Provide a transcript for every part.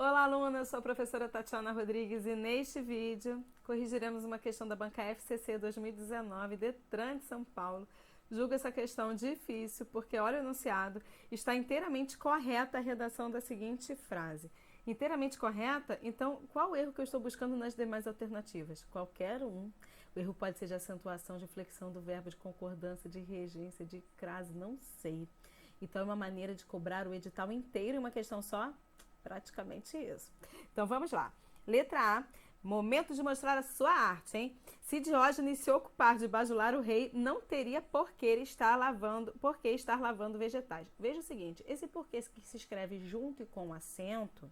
Olá, aluna! Eu sou a professora Tatiana Rodrigues e neste vídeo corrigiremos uma questão da banca FCC 2019, Detran de São Paulo. Julgo essa questão difícil porque, olha o enunciado, está inteiramente correta a redação da seguinte frase. Inteiramente correta? Então, qual o erro que eu estou buscando nas demais alternativas? Qualquer um. O erro pode ser de acentuação, de flexão do verbo, de concordância, de regência, de crase, não sei. Então, é uma maneira de cobrar o edital inteiro em uma questão só? Praticamente isso. Então vamos lá. Letra A. Momento de mostrar a sua arte, hein? Se Diógenes se ocupar de bajular o rei, não teria por que estar lavando vegetais. Veja o seguinte, esse porquê que se escreve junto e com acento,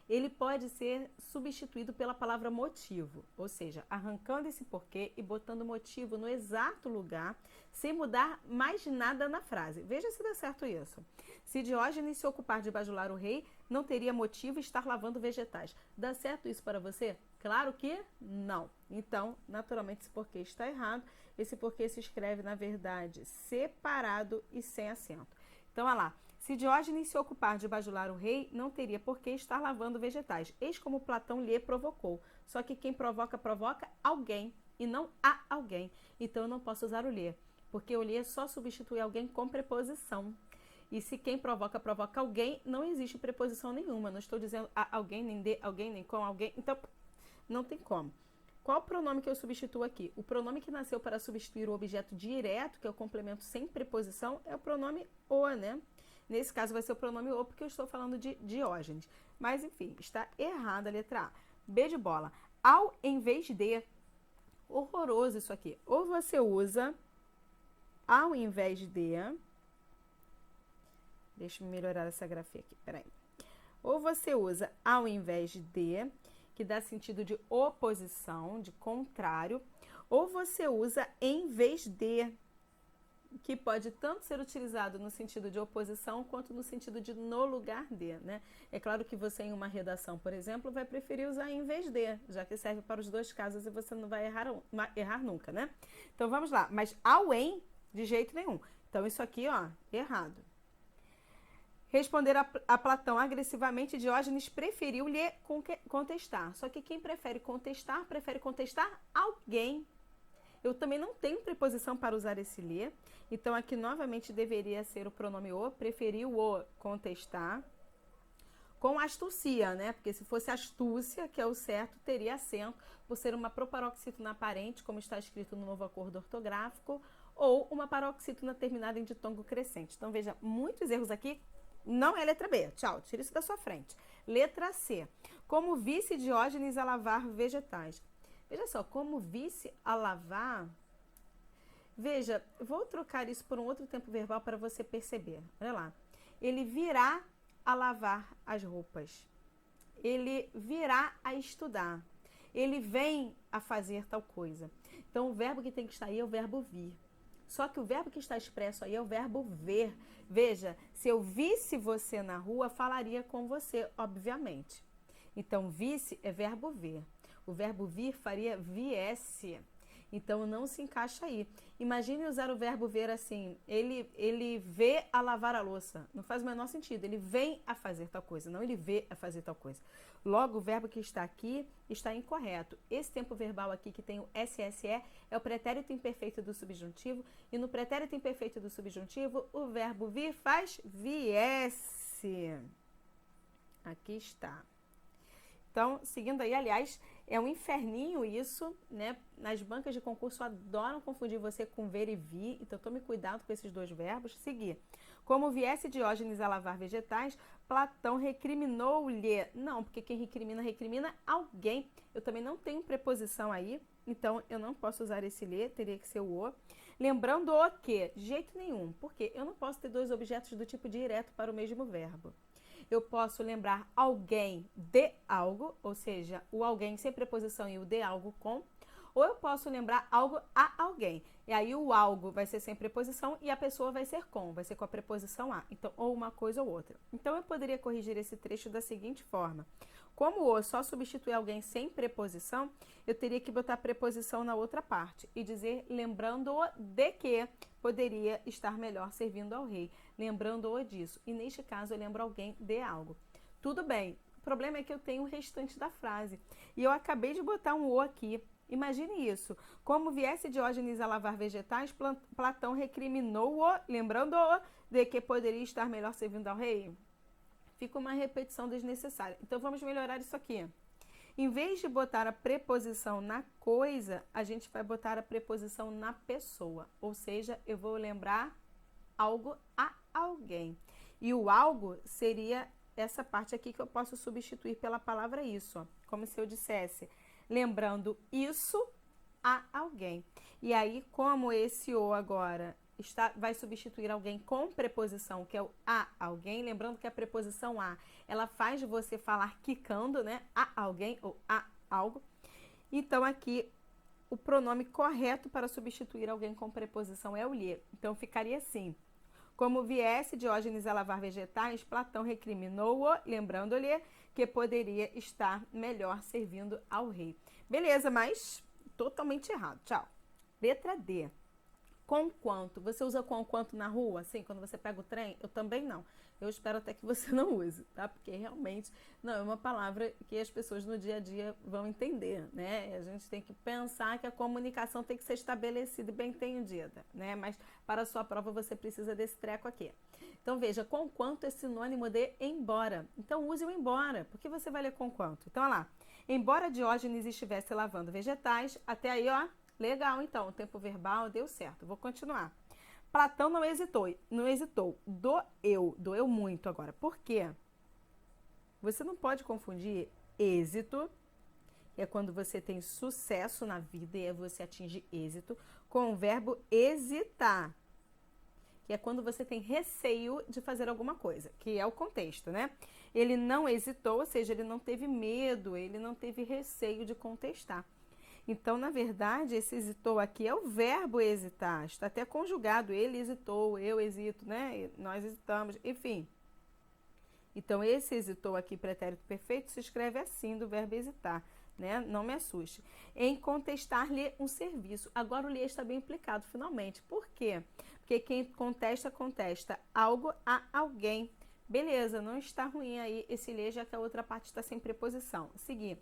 ele pode ser substituído pela palavra motivo, ou seja, arrancando esse porquê e botando motivo no exato lugar, sem mudar mais nada na frase. Veja se dá certo isso. Se Diógenes se ocupar de bajular o rei, não teria motivo estar lavando vegetais. Dá certo isso para você? Claro que não. Então, naturalmente, esse porquê está errado. Esse porquê se escreve, na verdade, separado e sem acento. Então, olha lá. Se Diógenes se ocupar de bajular o rei, não teria por que estar lavando vegetais. Eis como Platão lhe provocou. Só que quem provoca alguém e não a alguém. Então eu não posso usar o lhe, porque o lhe só substitui alguém com preposição. E se quem provoca alguém, não existe preposição nenhuma. Não estou dizendo a alguém, nem de alguém, nem com alguém. Então, não tem como. Qual o pronome que eu substituo aqui? O pronome que nasceu para substituir o objeto direto, que é o complemento sem preposição, é o pronome o, né? Nesse caso vai ser o pronome o, porque eu estou falando de Diógenes. Mas, enfim, está errada a letra A. B de bola. Ao em vez de... Horroroso isso aqui. Ou você usa ao invés de... Deixa eu melhorar essa grafia aqui, peraí. Ou você usa ao invés de, que dá sentido de oposição, de contrário, ou você usa em vez de, que pode tanto ser utilizado no sentido de oposição quanto no sentido de no lugar de, né? É claro que você em uma redação, por exemplo, vai preferir usar em vez de, já que serve para os dois casos e você não vai errar nunca, né? Então vamos lá, mas ao em, de jeito nenhum. Então isso aqui, ó, errado. Responder a Platão agressivamente, Diógenes preferiu lhe contestar. Só que quem prefere contestar alguém. Eu também não tenho preposição para usar esse lhe. Então, aqui novamente deveria ser o pronome o. Preferiu o contestar. Com astucia, né? Porque se fosse astúcia, que é o certo, teria acento, por ser uma proparoxítona aparente, como está escrito no novo acordo ortográfico, ou uma paroxítona terminada em ditongo crescente. Então, veja, muitos erros aqui. Não é letra B. Tchau, tira isso da sua frente. Letra C. Como visse Diógenes a lavar vegetais. Veja só, como visse a lavar... Veja, vou trocar isso por um outro tempo verbal para você perceber. Olha lá. Ele virá a lavar as roupas. Ele virá a estudar. Ele vem a fazer tal coisa. Então, o verbo que tem que estar aí é o verbo vir. Só que o verbo que está expresso aí é o verbo ver. Veja, se eu visse você na rua, falaria com você, obviamente. Então, visse é verbo ver. O verbo vir faria viesse. Então, não se encaixa aí. Imagine usar o verbo ver assim. Ele vê a lavar a louça. Não faz o menor sentido. Ele vem a fazer tal coisa, não ele vê a fazer tal coisa. Logo, o verbo que está aqui está incorreto. Esse tempo verbal aqui que tem o SSE é o pretérito imperfeito do subjuntivo. E no pretérito imperfeito do subjuntivo, o verbo vir faz viesse. Aqui está. Então, seguindo aí, aliás, é um inferninho isso, né? Nas bancas de concurso adoram confundir você com ver e vir, então tome cuidado com esses dois verbos. Seguir. Como viesse Diógenes a lavar vegetais, Platão recriminou-lhe. Não, porque quem recrimina alguém. Eu também não tenho preposição aí, então eu não posso usar esse lhe, teria que ser o o. Lembrando o que? De jeito nenhum, porque eu não posso ter dois objetos do tipo direto para o mesmo verbo. Eu posso lembrar alguém de algo, ou seja, o alguém sem preposição e o de algo com, ou eu posso lembrar algo a alguém. E aí o algo vai ser sem preposição e a pessoa vai ser com a preposição a. Então, ou uma coisa ou outra. Então, eu poderia corrigir esse trecho da seguinte forma. Como o só substitui alguém sem preposição, eu teria que botar preposição na outra parte e dizer lembrando-o de que poderia estar melhor servindo ao rei. Lembrando-o disso. E neste caso, eu lembro alguém de algo. Tudo bem. O problema é que eu tenho o restante da frase. E eu acabei de botar um o aqui. Imagine isso. Como viesse Diógenes a lavar vegetais, Platão recriminou-o, lembrando-o de que poderia estar melhor servindo ao rei. Fica uma repetição desnecessária. Então, vamos melhorar isso aqui. Em vez de botar a preposição na coisa, a gente vai botar a preposição na pessoa. Ou seja, eu vou lembrar algo a alguém. E o algo seria essa parte aqui que eu posso substituir pela palavra isso. Ó. Como se eu dissesse, lembrando isso a alguém. E aí, como esse o agora vai substituir alguém com preposição, que é o a alguém, lembrando que a preposição a, ela faz você falar quicando, né? A alguém ou a algo. Então, aqui, o pronome correto para substituir alguém com preposição é o lhe. Então, ficaria assim. Como viesse Diógenes a lavar vegetais, Platão recriminou-o, lembrando-lhe que poderia estar melhor servindo ao rei. Beleza, mas totalmente errado. Tchau. Letra D. Conquanto. Você usa conquanto na rua, assim, quando você pega o trem? Eu também não. Eu espero até que você não use, tá? Porque realmente não é uma palavra que as pessoas no dia a dia vão entender, né? A gente tem que pensar que a comunicação tem que ser estabelecida e bem entendida, né? Mas para a sua prova você precisa desse treco aqui. Então veja, conquanto é sinônimo de embora. Então use o embora. Por que você vai ler conquanto? Então, olha lá. Embora Diógenes estivesse lavando vegetais, até aí, ó, legal, então, o tempo verbal deu certo. Vou continuar. Platão não hesitou. Doeu muito agora. Por quê? Você não pode confundir êxito, que é quando você tem sucesso na vida e você atinge êxito, com o verbo hesitar, que é quando você tem receio de fazer alguma coisa, que é o contexto, né? Ele não hesitou, ou seja, ele não teve medo, ele não teve receio de contestar. Então, na verdade, esse hesitou aqui é o verbo hesitar. Está até conjugado. Ele hesitou, eu hesito, né? Nós hesitamos, enfim. Então, esse hesitou aqui, pretérito perfeito, se escreve assim, do verbo hesitar, né? Não me assuste. Em contestar-lhe um serviço. Agora, o lhe está bem implicado, finalmente. Por quê? Porque quem contesta, contesta algo a alguém. Beleza, não está ruim aí esse lhe, já que a outra parte está sem preposição. Seguir.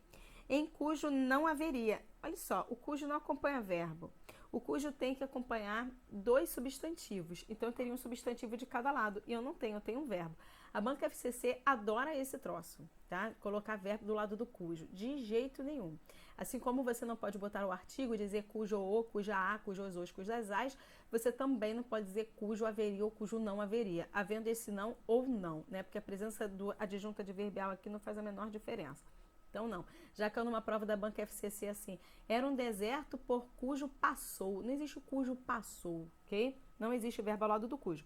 Em cujo não haveria. Olha só, o cujo não acompanha verbo. O cujo tem que acompanhar dois substantivos. Então, eu teria um substantivo de cada lado. E eu não tenho, eu tenho um verbo. A banca FCC adora esse troço, tá? Colocar verbo do lado do cujo. De jeito nenhum. Assim como você não pode botar o artigo e dizer cujo ou, cuja a, cujos os, cujas as, você também não pode dizer cujo haveria ou cujo não haveria. Havendo esse não ou não, né? Porque a presença do adjunto adverbial aqui não faz a menor diferença. Então, não. Já caiu numa prova da banca FCC assim, era um deserto por cujo passou. Não existe o cujo passou, ok? Não existe o verbo ao lado do cujo.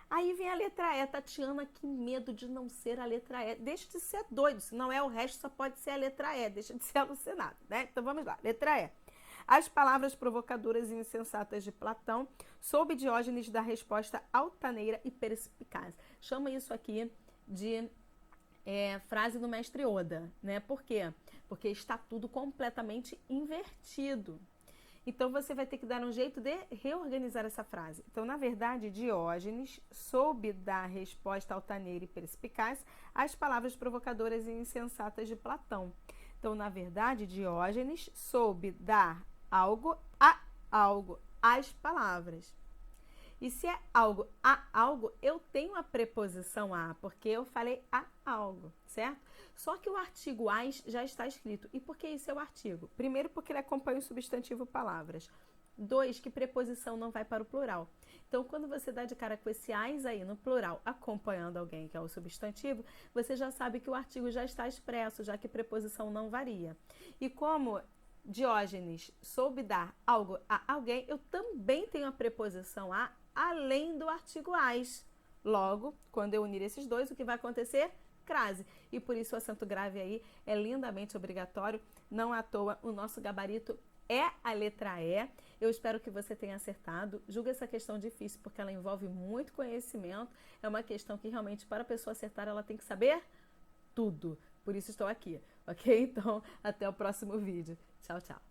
Aí vem a letra E. Tatiana, que medo de não ser a letra E. Deixa de ser doido, se não é o resto, só pode ser a letra E. Deixa de ser alucinado, né? Então, vamos lá. Letra E. As palavras provocadoras e insensatas de Platão, sob Diógenes da resposta altaneira e perspicaz. Chama isso aqui de... frase do mestre Oda, né? Por quê? Porque está tudo completamente invertido. Então, você vai ter que dar um jeito de reorganizar essa frase. Então, na verdade, Diógenes soube dar resposta altaneira e perspicaz às palavras provocadoras e insensatas de Platão. Então, na verdade, Diógenes soube dar algo a algo, às palavras. E se é algo a algo, eu tenho a preposição a, porque eu falei a algo, certo? Só que o artigo as já está escrito. E por que isso é o artigo? Primeiro, porque ele acompanha o substantivo palavras. 2, que preposição não vai para o plural. Então, quando você dá de cara com esse as aí no plural, acompanhando alguém, que é o substantivo, você já sabe que o artigo já está expresso, já que preposição não varia. E como Diógenes soube dar algo a alguém, eu também tenho a preposição a, além do artigo as. Logo, quando eu unir esses dois, o que vai acontecer? Crase. E por isso o acento grave aí é lindamente obrigatório. Não à toa, o nosso gabarito é a letra E. Eu espero que você tenha acertado. Julga essa questão difícil, porque ela envolve muito conhecimento. É uma questão que realmente, para a pessoa acertar, ela tem que saber tudo. Por isso estou aqui, ok? Então, até o próximo vídeo. Tchau, tchau.